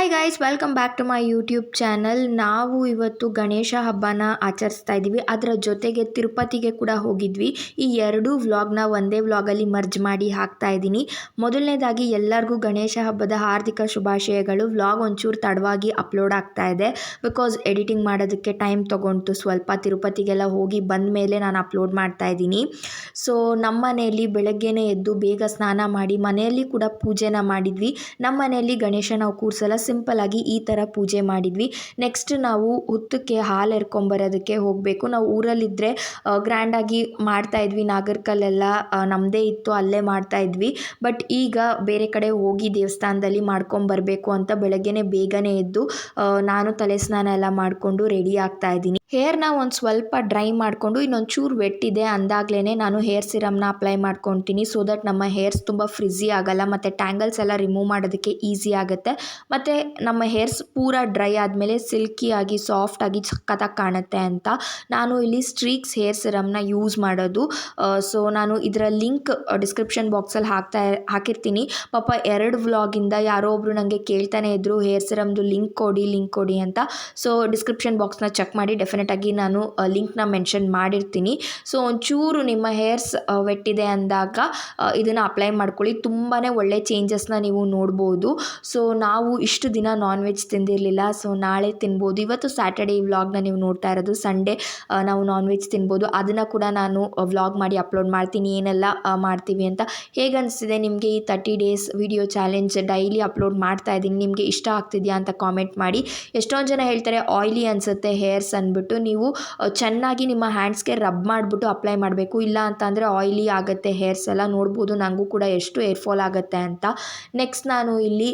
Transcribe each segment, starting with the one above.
Hi guys, welcome back to my YouTube channel. ನಾವು ಇವತ್ತು ಗಣೇಶ ಹಬ್ಬನ ಆಚರಿಸ್ತಾ ಇದ್ದೀವಿ. ಅದರ ಜೊತೆಗೆ ತಿರುಪತಿಗೆ ಕೂಡ ಹೋಗಿದ್ವಿ. ಈ ಎರಡೂ ವ್ಲಾಗ್ನ ಒಂದೇ ವ್ಲಾಗಲ್ಲಿ ಮರ್ಜ್ ಮಾಡಿ ಹಾಕ್ತಾ ಇದ್ದೀನಿ. ಮೊದಲನೇದಾಗಿ ಎಲ್ಲರಿಗೂ ಗಣೇಶ ಹಬ್ಬದ ಹಾರ್ದಿಕ ಶುಭಾಶಯಗಳು. ವ್ಲಾಗ್ ಒಂಚೂರು ತಡವಾಗಿ ಅಪ್ಲೋಡ್ ಆಗ್ತಾ ಇದೆ ಬಿಕಾಸ್ ಎಡಿಟಿಂಗ್ ಮಾಡೋದಕ್ಕೆ ಟೈಮ್ ತೊಗೊಂಡು ಸ್ವಲ್ಪ ತಿರುಪತಿಗೆಲ್ಲ ಹೋಗಿ ಬಂದ ಮೇಲೆ ನಾನು ಅಪ್ಲೋಡ್ ಮಾಡ್ತಾ ಇದ್ದೀನಿ. ಸೊ ನಮ್ಮ ಮನೆಯಲ್ಲಿ ಬೆಳಗ್ಗೆನೇ ಎದ್ದು ಬೇಗ ಸ್ನಾನ ಮಾಡಿ ಮನೆಯಲ್ಲಿ ಕೂಡ ಪೂಜೆನ ಮಾಡಿದ್ವಿ. ನಮ್ಮ ಮನೆಯಲ್ಲಿ ಗಣೇಶ ನಾವು ಕೂರಿಸಲ್ಲ, ಸಿಂಪಲ್ ಆಗಿ ಈ ಥರ ಪೂಜೆ ಮಾಡಿದ್ವಿ. ನೆಕ್ಸ್ಟ್ ನಾವು ಹುತ್ತಕ್ಕೆ ಹಾಲು ಎರ್ಕೊಂಬರೋದಕ್ಕೆ ಹೋಗಬೇಕು. ನಾವು ಊರಲ್ಲಿದ್ದರೆ ಗ್ರ್ಯಾಂಡಾಗಿ ಮಾಡ್ತಾ ಇದ್ವಿ. ನಾಗರ್ಕಲ್ಲೆಲ್ಲ ನಮ್ಮದೇ ಇತ್ತು, ಅಲ್ಲೇ ಮಾಡ್ತಾ ಇದ್ವಿ. ಬಟ್ ಈಗ ಬೇರೆ ಕಡೆ ಹೋಗಿ ದೇವಸ್ಥಾನದಲ್ಲಿ ಮಾಡ್ಕೊಂಬರ್ಬೇಕು ಅಂತ ಬೆಳಗ್ಗೆನೇ ಬೇಗನೆ ಎದ್ದು ನಾನು ತಲೆ ಸ್ನಾನ ಎಲ್ಲ ಮಾಡಿಕೊಂಡು ರೆಡಿ ಆಗ್ತಾ ಇದ್ದೀನಿ. ಹೇರ್ನ ಒಂದು ಸ್ವಲ್ಪ ಡ್ರೈ ಮಾಡಿಕೊಂಡು ಇನ್ನೊಂದು ಚೂರು ವೆಟ್ ಇದೆ ಅಂದಾಗಲೇ ನಾನು ಹೇರ್ ಸಿರಮ್ನ ಅಪ್ಲೈ ಮಾಡ್ಕೊತೀನಿ. ಸೊ ದಟ್ ನಮ್ಮ ಹೇರ್ಸ್ ತುಂಬ ಫ್ರಿಝಿ ಆಗಲ್ಲ ಮತ್ತು ಟ್ಯಾಂಗಲ್ಸ್ ಎಲ್ಲ ರಿಮೂವ್ ಮಾಡೋದಕ್ಕೆ ಈಸಿ ಆಗುತ್ತೆ. ಮತ್ತು ನಮ್ಮ ಹೇರ್ಸ್ ಪೂರ ಡ್ರೈ ಆದಮೇಲೆ ಸಿಲ್ಕಿಯಾಗಿ ಸಾಫ್ಟಾಗಿ ಸಖತ್ತಾಗಿ ಕಾಣುತ್ತೆ ಅಂತ ನಾನು ಇಲ್ಲಿ ಸ್ಟ್ರೀಕ್ಸ್ ಹೇರ್ ಸಿರಮ್ನ ಯೂಸ್ ಮಾಡೋದು. ಸೊ ನಾನು ಇದರ ಲಿಂಕ್ ಡಿಸ್ಕ್ರಿಪ್ಷನ್ ಬಾಕ್ಸಲ್ಲಿ ಹಾಕಿರ್ತೀನಿ. ಪಾಪ 2 ವ್ಲಾಗಿಂದ ಯಾರೋ ಒಬ್ಬರು ನನಗೆ ಕೇಳ್ತಾನೆ ಇದ್ದರು ಹೇರ್ ಸಿರಮ್ದು ಲಿಂಕ್ ಕೊಡಿ ಅಂತ. ಸೊ ಡಿಸ್ಕ್ರಿಪ್ಷನ್ ಬಾಕ್ಸ್ನ ಚೆಕ್ ಮಾಡಿ, ಡೆಫಿನೆಟಾಗಿ ನಾನು ಲಿಂಕ್ನ ಮೆನ್ಷನ್ ಮಾಡಿರ್ತೀನಿ. ಸೊ ಒಂಚೂರು ನಿಮ್ಮ ಹೇರ್ಸ್ ವೆಟ್ಟಿದೆ ಅಂದಾಗ ಇದನ್ನು ಅಪ್ಲೈ ಮಾಡ್ಕೊಳ್ಳಿ. ತುಂಬಾ ಒಳ್ಳೆ ಚೇಂಜಸ್ನ ನೀವು ನೋಡ್ಬೋದು. ಸೊ ನಾವು ಇಷ್ಟು ದಿನ ನಾನ್ ವೆಜ್ ತಿಂದಿರಲಿಲ್ಲ, ಸೊ ನಾಳೆ ತಿನ್ಬೋದು. ಇವತ್ತು ಸ್ಯಾಟರ್ಡೇ ಈ ವ್ಲಾಗ್ನ ನೀವು ನೋಡ್ತಾ ಇರೋದು. ಸಂಡೇ ನಾವು ನಾನ್ ವೆಜ್ ತಿನ್ಬೋದು. ಅದನ್ನು ಕೂಡ ನಾನು ವ್ಲಾಗ್ ಮಾಡಿ ಅಪ್ಲೋಡ್ ಮಾಡ್ತೀನಿ, ಏನೆಲ್ಲ ಮಾಡ್ತೀವಿ ಅಂತ. ಹೇಗೆ ಅನಿಸ್ತಿದೆ ನಿಮಗೆ ಈ 30 days video challenge? Daily upload ಮಾಡ್ತಾ ಇದ್ದೀನಿ, ನಿಮಗೆ ಇಷ್ಟ ಆಗ್ತಿದೆಯಾ ಅಂತ ಕಾಮೆಂಟ್ ಮಾಡಿ. ಎಷ್ಟೊಂದು ಜನ ಹೇಳ್ತಾರೆ ಆಯ್ಲಿ ಅನಿಸುತ್ತೆ ಹೇರ್ಸ್ ಅಂದ್ಬಿಟ್ಟು. ನೀವು ಚೆನ್ನಾಗಿ ನಿಮ್ಮ ಹ್ಯಾಂಡ್ಸ್ಗೆ ರಬ್ ಮಾಡಿಬಿಟ್ಟು ಅಪ್ಲೈ ಮಾಡಬೇಕು, ಇಲ್ಲ ಅಂತಂದರೆ ಆಯ್ಲಿ ಆಗುತ್ತೆ ಹೇರ್ಸ್ ಎಲ್ಲ. ನೋಡ್ಬೋದು ನನಗೂ ಕೂಡ ಎಷ್ಟು ಏರ್ ಫಾಲ್ ಆಗುತ್ತೆ ಅಂತ. ನೆಕ್ಸ್ಟ್ ನಾನು ಇಲ್ಲಿ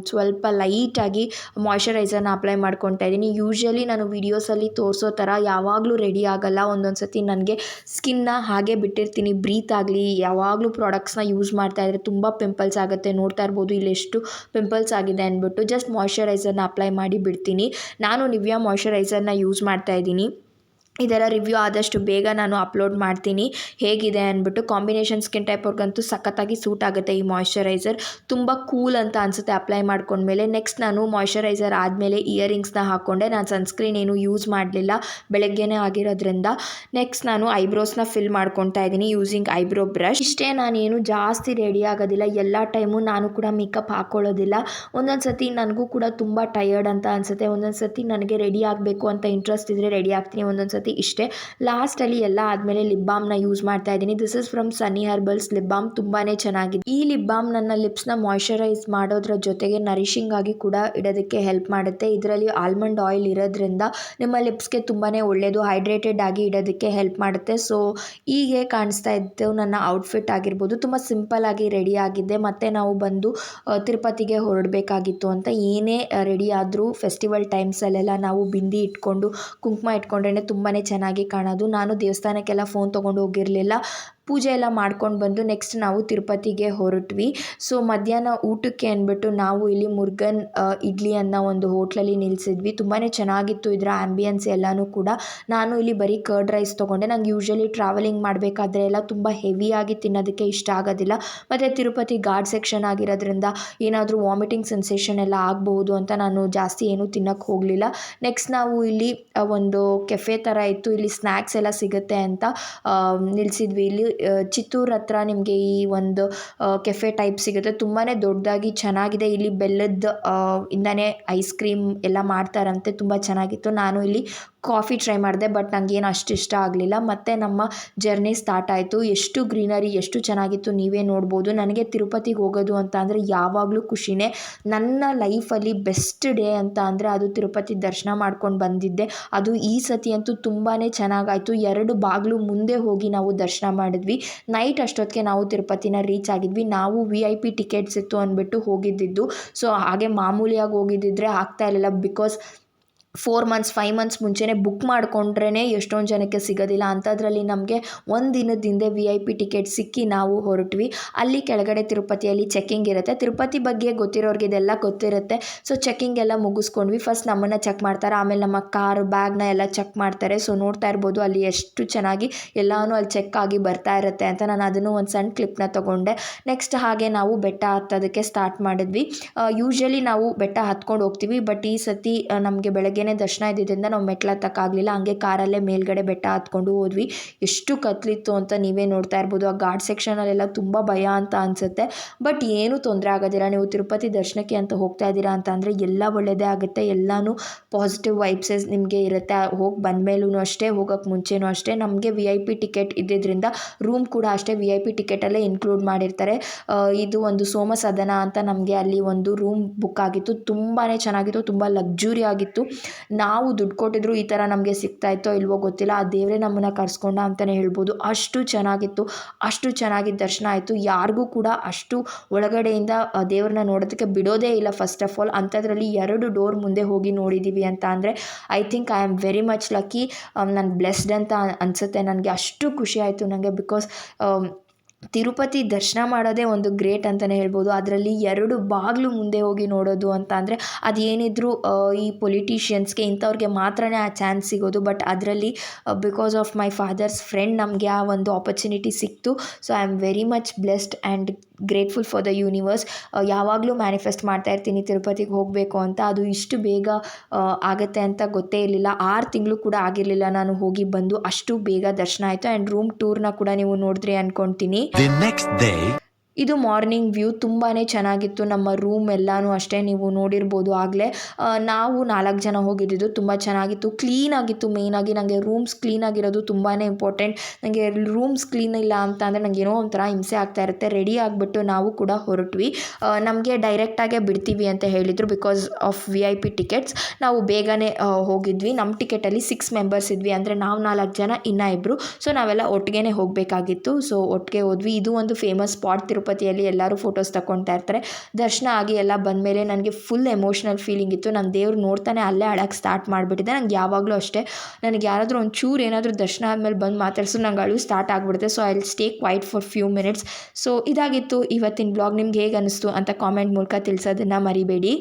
ಸ್ವಲ್ಪ ಲೈಟಾಗಿ ಮಾಯ್ಶ್ಚರೈಸರ್ನ ಅಪ್ಲೈ ಮಾಡ್ಕೊತಾ ಇದ್ದೀನಿ. ಯೂಶ್ವಲಿ ನಾನು ವೀಡಿಯೋಸಲ್ಲಿ ತೋರಿಸೋ ಥರ ಯಾವಾಗಲೂ ರೆಡಿ ಆಗಲ್ಲ. ಒಂದೊಂದು ಸತಿ ನನಗೆ ಸ್ಕಿನ್ನ ಹಾಗೆ ಬಿಟ್ಟಿರ್ತೀನಿ, ಬ್ರೀತ್ ಆಗಲಿ ಯಾವಾಗಲೂ ಪ್ರಾಡಕ್ಟ್ಸ್ನ ಯೂಸ್ ಮಾಡ್ತಾ ಇದ್ದರೆ ತುಂಬ ಪಿಂಪಲ್ಸ್ ಆಗುತ್ತೆ. ನೋಡ್ತಾ ಇರ್ಬೋದು ಇಲ್ಲಿ ಎಷ್ಟು ಪಿಂಪಲ್ಸ್ ಆಗಿದೆ ಅಂದ್ಬಿಟ್ಟು. ಜಸ್ಟ್ ಮಾಯ್ಶ್ಚರೈಸರ್ನ ಅಪ್ಲೈ ಮಾಡಿ ಬಿಡ್ತೀನಿ. ನಾನು ನಿವ್ಯಾ ಮಾಯ್ಶ್ಚರೈಸರ್ನ ಯೂಸ್ ಮಾಡ್ತಾ ಇದ್ದೀನಿ. ಇದರ ರಿವ್ಯೂ ಆದಷ್ಟು ಬೇಗ ನಾನು ಅಪ್ಲೋಡ್ ಮಾಡ್ತೀನಿ ಹೇಗಿದೆ ಅಂದ್ಬಿಟ್ಟು. ಕಾಂಬಿನೇಷನ್ ಸ್ಕಿನ್ ಟೈಪ್ ಅವ್ರಿಗಂತೂ ಸಖತ್ತಾಗಿ ಸೂಟ್ ಆಗುತ್ತೆ ಈ ಮಾಯ್ಶ್ಚರೈಸರ್. ತುಂಬ ಕೂಲ್ ಅಂತ ಅನಿಸುತ್ತೆ ಅಪ್ಲೈ ಮಾಡ್ಕೊಂಡ್ಮೇಲೆ. ನೆಕ್ಸ್ಟ್ ನಾನು ಮಾಯ್ಶ್ಚರೈಸರ್ ಆದಮೇಲೆ ಇಯರಿಂಗ್ಸ್ನ ಹಾಕ್ಕೊಂಡೆ. ನಾನು ಸನ್ಸ್ಕ್ರೀನ್ ಏನು ಯೂಸ್ ಮಾಡಲಿಲ್ಲ, ಬೆಳಗ್ಗೆನೇ ಆಗಿರೋದ್ರಿಂದ. ನೆಕ್ಸ್ಟ್ ನಾನು ಐಬ್ರೋಸ್ನ ಫಿಲ್ ಮಾಡ್ಕೊತಾ ಇದ್ದೀನಿ ಯೂಸಿಂಗ್ ಐಬ್ರೋ ಬ್ರಷ್. ಇಷ್ಟೇ, ನಾನೇನು ಜಾಸ್ತಿ ರೆಡಿ ಆಗೋದಿಲ್ಲ. ಎಲ್ಲ ಟೈಮು ನಾನು ಕೂಡ ಮೇಕಪ್ ಹಾಕ್ಕೊಳ್ಳೋದಿಲ್ಲ. ಒಂದೊಂದು ಸತಿ ನನಗೂ ಕೂಡ ತುಂಬ ಟಯರ್ಡ್ ಅಂತ ಅನಿಸುತ್ತೆ. ಒಂದೊಂದು ಸತಿ ನನಗೆ ರೆಡಿ ಆಗಬೇಕು ಅಂತ ಇಂಟ್ರೆಸ್ಟ್ ಇದ್ದರೆ ರೆಡಿ ಆಗ್ತೀನಿ, ಒಂದೊಂದು ಸತಿ ಇಷ್ಟೇ. ಲಾಸ್ಟಲ್ಲಿ ಎಲ್ಲ ಆದಮೇಲೆ ಲಿಪ್ ಬಾಮ್ನ ಯೂಸ್ ಮಾಡ್ತಾ ಇದ್ದೀನಿ. This is from Sunny Herbals lip balm. ತುಂಬಾ ಚೆನ್ನಾಗಿದೆ ಈ ಲಿಪ್ ಬಾಮ್. ನನ್ನ ಲಿಪ್ಸ್ನ ಮಾಯ್ಶ್ಚರೈಸ್ ಮಾಡೋದ್ರ ಜೊತೆಗೆ ನರಿಶಿಂಗ್ ಆಗಿ ಕೂಡ ಇಡೋದಕ್ಕೆ ಹೆಲ್ಪ್ ಮಾಡುತ್ತೆ. ಇದರಲ್ಲಿ ಆಲ್ಮಂಡ್ ಆಯಿಲ್ ಇರೋದ್ರಿಂದ ನಿಮ್ಮ ಲಿಪ್ಸ್ಗೆ ತುಂಬಾ ಒಳ್ಳೆಯದು, ಹೈಡ್ರೇಟೆಡ್ ಆಗಿ ಇಡೋದಕ್ಕೆ ಹೆಲ್ಪ್ ಮಾಡುತ್ತೆ. ಸೊ ಹೀಗೆ ಕಾಣಿಸ್ತಾ ಇತ್ತು ನನ್ನ ಔಟ್ಫಿಟ್ ಆಗಿರ್ಬೋದು. ತುಂಬ ಸಿಂಪಲ್ ಆಗಿ ರೆಡಿ ಆಗಿದ್ದೆ. ಮತ್ತು ನಾವು ಬಂದು ತಿರುಪತಿಗೆ ಹೊರಡಬೇಕಾಗಿತ್ತು ಅಂತ. ಏನೇ ರೆಡಿ ಆದರೂ ಫೆಸ್ಟಿವಲ್ ಟೈಮ್ಸಲ್ಲೆಲ್ಲ ನಾವು ಬಿಂದಿ ಇಟ್ಕೊಂಡು ಕುಂಕುಮ ಇಟ್ಕೊಂಡ್ರೆ ತುಂಬಾ ಚೆನ್ನಾಗಿ ಕಾಣೋದು. ನಾನು ದೇವಸ್ಥಾನಕ್ಕೆಲ್ಲ ಫೋನ್ ತೊಗೊಂಡು ಹೋಗಿರಲಿಲ್ಲ. ಪೂಜೆ ಎಲ್ಲ ಮಾಡ್ಕೊಂಡು ಬಂದು ನೆಕ್ಸ್ಟ್ ನಾವು ತಿರುಪತಿಗೆ ಹೊರಟ್ವಿ. ಸೊ ಮಧ್ಯಾಹ್ನ ಊಟಕ್ಕೆ ಅಂದ್ಬಿಟ್ಟು ನಾವು ಇಲ್ಲಿ ಮುರುಗನ್ ಇಡ್ಲಿ ಅನ್ನೋ ಒಂದು ಹೋಟ್ಲಲ್ಲಿ ನಿಲ್ಲಿಸಿದ್ವಿ. ತುಂಬಾ ಚೆನ್ನಾಗಿತ್ತು ಇದರ ಆ್ಯಂಬಿಯನ್ಸ್ ಎಲ್ಲನೂ ಕೂಡ. ನಾನು ಇಲ್ಲಿ ಬರೀ ಕರ್ಡ್ ರೈಸ್ ತೊಗೊಂಡೆ. ನಂಗೆ ಯೂಶ್ವಲಿ ಟ್ರಾವೆಲಿಂಗ್ ಮಾಡಬೇಕಾದ್ರೆ ಎಲ್ಲ ತುಂಬ ಹೆವಿಯಾಗಿ ತಿನ್ನೋದಕ್ಕೆ ಇಷ್ಟ ಆಗೋದಿಲ್ಲ. ಮತ್ತು ತಿರುಪತಿ ಘಾಟ್ ಸೆಕ್ಷನ್ ಆಗಿರೋದ್ರಿಂದ ಏನಾದರೂ ವಾಮಿಟಿಂಗ್ ಸೆನ್ಸೇಷನ್ ಎಲ್ಲ ಆಗಬಹುದು ಅಂತ ನಾನು ಜಾಸ್ತಿ ಏನೂ ತಿನ್ನೋಕ್ಕೆ ಹೋಗಲಿಲ್ಲ. ನೆಕ್ಸ್ಟ್ ನಾವು ಇಲ್ಲಿ ಒಂದು ಕೆಫೆ ಥರ ಇತ್ತು, ಇಲ್ಲಿ ಸ್ನ್ಯಾಕ್ಸ್ ಎಲ್ಲ ಸಿಗುತ್ತೆ ಅಂತ ನಿಲ್ಲಿಸಿದ್ವಿ. ಇಲ್ಲಿ ಚಿತ್ತೂರು ಹತ್ರ ನಿಮಗೆ ಈ ಒಂದು ಕೆಫೆ ಟೈಪ್ ಸಿಗುತ್ತೆ. ತುಂಬಾ ದೊಡ್ಡದಾಗಿ ಚೆನ್ನಾಗಿದೆ. ಇಲ್ಲಿ ಬೆಲ್ಲದ ಇಂದನೇ ಐಸ್ ಕ್ರೀಮ್ ಎಲ್ಲ ಮಾಡ್ತಾರಂತೆ, ತುಂಬ ಚೆನ್ನಾಗಿತ್ತು. ನಾನು ಇಲ್ಲಿ ಕಾಫಿ ಟ್ರೈ ಮಾಡಿದೆ, ಬಟ್ ನನಗೇನು ಅಷ್ಟು ಇಷ್ಟ ಆಗಲಿಲ್ಲ. ಮತ್ತು ನಮ್ಮ ಜರ್ನಿ ಸ್ಟಾರ್ಟ್ ಆಯಿತು. ಎಷ್ಟು ಗ್ರೀನರಿ, ಎಷ್ಟು ಚೆನ್ನಾಗಿತ್ತು ನೀವೇ ನೋಡ್ಬೋದು. ನನಗೆ ತಿರುಪತಿಗೆ ಹೋಗೋದು ಅಂತ ಅಂದರೆ ಯಾವಾಗಲೂ ಖುಷಿನೇ. ನನ್ನ ಲೈಫಲ್ಲಿ ಬೆಸ್ಟ್ ಡೇ ಅಂತ ಅಂದರೆ ಅದು ತಿರುಪತಿ ದರ್ಶನ ಮಾಡ್ಕೊಂಡು ಬಂದಿದ್ದೆ. ಅದು ಈ ಸತಿ ಅಂತೂ ತುಂಬಾ ಚೆನ್ನಾಗಾಯಿತು. 2 ಬಾಗಿಲು ಮುಂದೆ ಹೋಗಿ ನಾವು ದರ್ಶನ ಮಾಡಿದ್ವಿ. ನೈಟ್ ಅಷ್ಟೊತ್ತಿಗೆ ನಾವು ತಿರುಪತಿನ ರೀಚ್ ಆಗಿದ್ವಿ. ನಾವು VIP ಟಿಕೆಟ್ಸ್ ಇತ್ತು ಅಂದ್ಬಿಟ್ಟು ಹೋಗಿದ್ದಿದ್ದು. ಸೊ ಹಾಗೆ ಮಾಮೂಲಿಯಾಗಿ ಹೋಗಿದ್ದಿದ್ರೆ ಆಗ್ತಾ ಇರಲಿಲ್ಲ, ಬಿಕಾಸ್ ಮಂತ್ಸ್ 5 ಮಂತ್ಸ್ ಮುಂಚೆನೇ ಬುಕ್ ಮಾಡ್ಕೊಂಡ್ರೇ ಎಷ್ಟೊಂದು ಜನಕ್ಕೆ ಸಿಗೋದಿಲ್ಲ. ಅಂಥದ್ರಲ್ಲಿ ನಮಗೆ ಒಂದು ದಿನದ ಹಿಂದೆ VIP ಟಿಕೆಟ್ ಸಿಕ್ಕಿ ನಾವು ಹೊರಟ್ವಿ. ಅಲ್ಲಿ ಕೆಳಗಡೆ ತಿರುಪತಿಯಲ್ಲಿ ಚೆಕ್ಕಿಂಗ್ ಇರುತ್ತೆ. ತಿರುಪತಿ ಬಗ್ಗೆ ಗೊತ್ತಿರೋರಿಗೆ ಇದೆಲ್ಲ ಗೊತ್ತಿರುತ್ತೆ. ಸೊ ಚೆಕ್ಕಿಂಗ್ ಎಲ್ಲ ಮುಗಿಸ್ಕೊಂಡ್ವಿ. ಫಸ್ಟ್ ನಮ್ಮನ್ನು ಚೆಕ್ ಮಾಡ್ತಾರೆ, ಆಮೇಲೆ ನಮ್ಮ ಕಾರು ಬ್ಯಾಗ್ನ ಎಲ್ಲ ಚೆಕ್ ಮಾಡ್ತಾರೆ. ಸೊ ನೋಡ್ತಾ ಇರ್ಬೋದು ಅಲ್ಲಿ ಎಷ್ಟು ಚೆನ್ನಾಗಿ ಎಲ್ಲನೂ ಅಲ್ಲಿ ಚೆಕ್ ಆಗಿ ಬರ್ತಾ ಇರುತ್ತೆ ಅಂತ. ನಾನು ಅದನ್ನು ಒಂದು ಸಣ್ಣ ಕ್ಲಿಪ್ನ ತೊಗೊಂಡೆ. ನೆಕ್ಸ್ಟ್ ಹಾಗೆ ನಾವು ಬೆಟ್ಟ ಹತ್ತೋದಕ್ಕೆ ಸ್ಟಾರ್ಟ್ ಮಾಡಿದ್ವಿ. ಯೂಶ್ವಲಿ ನಾವು ಬೆಟ್ಟ ಹತ್ಕೊಂಡು ಹೋಗ್ತೀವಿ, ಬಟ್ ಈ ಸತಿ ನಮಗೆ ಬೆಳಗ್ಗೆನೇ ದರ್ಶನ ಇದ್ದಿದ್ದರಿಂದ ನಾವು ಮೆಟ್ಲು ಹತ್ತಕ್ಕಾಗಲಿಲ್ಲ. ಹಂಗೆ ಕಾರಲ್ಲೇ ಮೇಲ್ಗಡೆ ಬೆಟ್ಟ ಹತ್ಕೊಂಡು ಹೋದ್ವಿ. ಎಷ್ಟು ಕತ್ಲಿತ್ತು ಅಂತ ನೀವೇ ನೋಡ್ತಾ ಇರ್ಬೋದು. ಆ ಘಾಟ್ ಸೆಕ್ಷನಲ್ಲೆಲ್ಲ ತುಂಬ ಭಯ ಅಂತ ಅನಿಸುತ್ತೆ, ಬಟ್ ಏನೂ ತೊಂದರೆ ಆಗೋದಿಲ್ಲ. ನೀವು ತಿರುಪತಿ ದರ್ಶನಕ್ಕೆ ಅಂತ ಹೋಗ್ತಾ ಇದ್ದೀರಾ ಅಂತ ಅಂದರೆ ಎಲ್ಲ ಒಳ್ಳೆಯದೇ ಆಗುತ್ತೆ. ಎಲ್ಲನೂ ಪಾಸಿಟಿವ್ ವೈಬ್ಸಸ್ ನಿಮಗೆ ಇರುತ್ತೆ. ಹೋಗಿ ಬಂದಮೇಲೂ ಅಷ್ಟೇ, ಹೋಗೋಕ್ಕೆ ಮುಂಚೆನೂ ಅಷ್ಟೇ. ನಮಗೆ VIP ಟಿಕೆಟ್ ಇದ್ದಿದ್ದರಿಂದ ರೂಮ್ ಕೂಡ ಅಷ್ಟೇ VIP ಟಿಕೆಟಲ್ಲೇ ಇನ್ಕ್ಲೂಡ್ ಮಾಡಿರ್ತಾರೆ. ಇದು ಒಂದು ಸೋಮಸದನ ಅಂತ ನಮಗೆ ಅಲ್ಲಿ ಒಂದು ರೂಮ್ ಬುಕ್ ಆಗಿತ್ತು. ತುಂಬಾ ಚೆನ್ನಾಗಿತ್ತು, ತುಂಬ ಲಕ್ಸುರಿ ಆಗಿತ್ತು. ನಾವು ದುಡ್ಡು ಕೊಟ್ಟಿದ್ರು ಈ ಥರ ನಮಗೆ ಸಿಗ್ತಾಯಿತ್ತೋ ಇಲ್ವೋ ಗೊತ್ತಿಲ್ಲ. ಆ ದೇವರೇ ನಮ್ಮನ್ನು ಕರ್ಸ್ಕೊಂಡ ಅಂತಲೇ ಹೇಳ್ಬೋದು. ಅಷ್ಟು ಚೆನ್ನಾಗಿತ್ತು, ಅಷ್ಟು ಚೆನ್ನಾಗಿ ದರ್ಶನ ಆಯಿತು. ಯಾರಿಗೂ ಕೂಡ ಅಷ್ಟು ಒಳಗಡೆಯಿಂದ ದೇವ್ರನ್ನ ನೋಡೋದಕ್ಕೆ ಬಿಡೋದೇ ಇಲ್ಲ. ಫಸ್ಟ್ ಆಫ್ ಆಲ್ ಅಂಥದ್ರಲ್ಲಿ 2 ಡೋರ್ ಮುಂದೆ ಹೋಗಿ ನೋಡಿದ್ದೀವಿ ಅಂತ ಅಂದರೆ I think I am very much lucky. ನಾನು ಬ್ಲೆಸ್ಡ್ ಅಂತ ಅನಿಸುತ್ತೆ. ನನಗೆ ಅಷ್ಟು ಖುಷಿ ಆಯಿತು ನನಗೆ. ಬಿಕಾಸ್ ತಿರುಪತಿ ದರ್ಶನ ಮಾಡೋದೇ ಒಂದು ಗ್ರೇಟ್ ಅಂತಲೇ ಹೇಳ್ಬೋದು. ಅದರಲ್ಲಿ 2 ಬಾಗಿಲು ಮುಂದೆ ಹೋಗಿ ನೋಡೋದು ಅಂತ ಅಂದರೆ ಅದು ಏನಿದ್ರು ಈ ಪೊಲಿಟಿಷಿಯನ್ಸ್ಗೆ ಇಂಥವ್ರಿಗೆ ಮಾತ್ರನೇ ಆ ಚಾನ್ಸ್ ಸಿಗೋದು. ಬಟ್ ಅದರಲ್ಲಿ because of my father's friend ನಮಗೆ ಆ ಒಂದು ಆಪರ್ಚುನಿಟಿ ಸಿಕ್ತು. So I am very much blessed and grateful for the universe. ಯಾವಾಗಲೂ ಮ್ಯಾನಿಫೆಸ್ಟ್ ಮಾಡ್ತಾ ಇರ್ತೀನಿ ತಿರುಪತಿಗೆ ಹೋಗಬೇಕು ಅಂತ. ಅದು ಇಷ್ಟು ಬೇಗ ಆಗುತ್ತೆ ಅಂತ ಗೊತ್ತೇ ಇರಲಿಲ್ಲ. 6 ತಿಂಗಳು ಕೂಡ ಆಗಿರಲಿಲ್ಲ ನಾನು ಹೋಗಿ ಬಂದು. ಅಷ್ಟು ಬೇಗ ದರ್ಶನ ಆಯಿತು. ಆ್ಯಂಡ್ ರೂಮ್ ಟೂರ್ನ ಕೂಡ ನೀವು ನೋಡಿದ್ರಿ ಅಂದ್ಕೊಳ್ತೀನಿ. The next day. ಇದು ಮಾರ್ನಿಂಗ್ ವ್ಯೂ ತುಂಬಾ ಚೆನ್ನಾಗಿತ್ತು. ನಮ್ಮ ರೂಮ್ ಎಲ್ಲನೂ ಅಷ್ಟೇ, ನೀವು ನೋಡಿರ್ಬೋದು ಆಗಲೇ. ನಾವು 4 ಜನ ಹೋಗಿದ್ದಿದ್ದು. ತುಂಬ ಚೆನ್ನಾಗಿತ್ತು, ಕ್ಲೀನಾಗಿತ್ತು. ಮೇಯ್ನಾಗಿ ನನಗೆ ರೂಮ್ಸ್ ಕ್ಲೀನಾಗಿರೋದು ತುಂಬಾ ಇಂಪಾರ್ಟೆಂಟ್. ನನಗೆ ರೂಮ್ಸ್ ಕ್ಲೀನ್ ಇಲ್ಲ ಅಂತ ಅಂದರೆ ನನಗೆ ಏನೋ ಒಂಥರ ಹಿಂಸೆ ಆಗ್ತಾ ಇರುತ್ತೆ. ರೆಡಿ ಆಗಿಬಿಟ್ಟು ನಾವು ಕೂಡ ಹೊರಟ್ವಿ. ನಮಗೆ ಡೈರೆಕ್ಟಾಗೇ ಬಿಡ್ತೀವಿ ಅಂತ ಹೇಳಿದರು ಬಿಕಾಸ್ ಆಫ್ VIP ಟಿಕೆಟ್ಸ್. ನಾವು ಬೇಗನೆ ಹೋಗಿದ್ವಿ. ನಮ್ಮ ಟಿಕೆಟಲ್ಲಿ 6 ಮೆಂಬರ್ಸ್ ಇದ್ವಿ, ಅಂದರೆ ನಾವು 4 ಜನ, ಇನ್ನೂ 2. ಸೊ ನಾವೆಲ್ಲ ಒಟ್ಟಿಗೆ ಹೋಗಬೇಕಾಗಿತ್ತು. ಸೊ ಒಟ್ಟಿಗೆ ಹೋದ್ವಿ. ಇದು ಒಂದು ಫೇಮಸ್ ಸ್ಪಾಟ್ ತಿರುಪತಿಯಲ್ಲಿ. ಎಲ್ಲರೂ ಫೋಟೋಸ್ ತಗೊಳ್ತಾ ಇರ್ತಾರೆ. ದರ್ಶನ ಆಗಿ ಎಲ್ಲ ಬಂದಮೇಲೆ ನನಗೆ ಫುಲ್ ಎಮೋಷ್ನಲ್ ಫೀಲಿಂಗ್ ಇತ್ತು. ನಾನು ದೇವ್ರು ನೋಡ್ತಾನೆ ಅಲ್ಲೇ ಅಳಕ್ಕೆ ಸ್ಟಾರ್ಟ್ ಮಾಡಿಬಿಟ್ಟಿದ್ದೆ. ನಂಗೆ ಯಾವಾಗಲೂ ಅಷ್ಟೇ, ನನಗೆ ಯಾರಾದರೂ ಒಂಚೂರು ಏನಾದರೂ ದರ್ಶನ ಆದಮೇಲೆ ಬಂದು ಮಾತಾಡ್ಸು ನಂಗೆ ಅಳು ಸ್ಟಾರ್ಟ್ ಆಗಿಬಿಡುತ್ತೆ. So I will stay quiet for few minutes. So ಇದಾಗಿತ್ತು ಇವತ್ತಿನ ಬ್ಲಾಗ್. ನಿಮ್ಗೆ ಹೇಗೆ ಅನ್ನಿಸ್ತು ಅಂತ ಕಾಮೆಂಟ್ ಮೂಲಕ ತಿಳಿಸೋದನ್ನು ಮರಿಬೇಡಿ.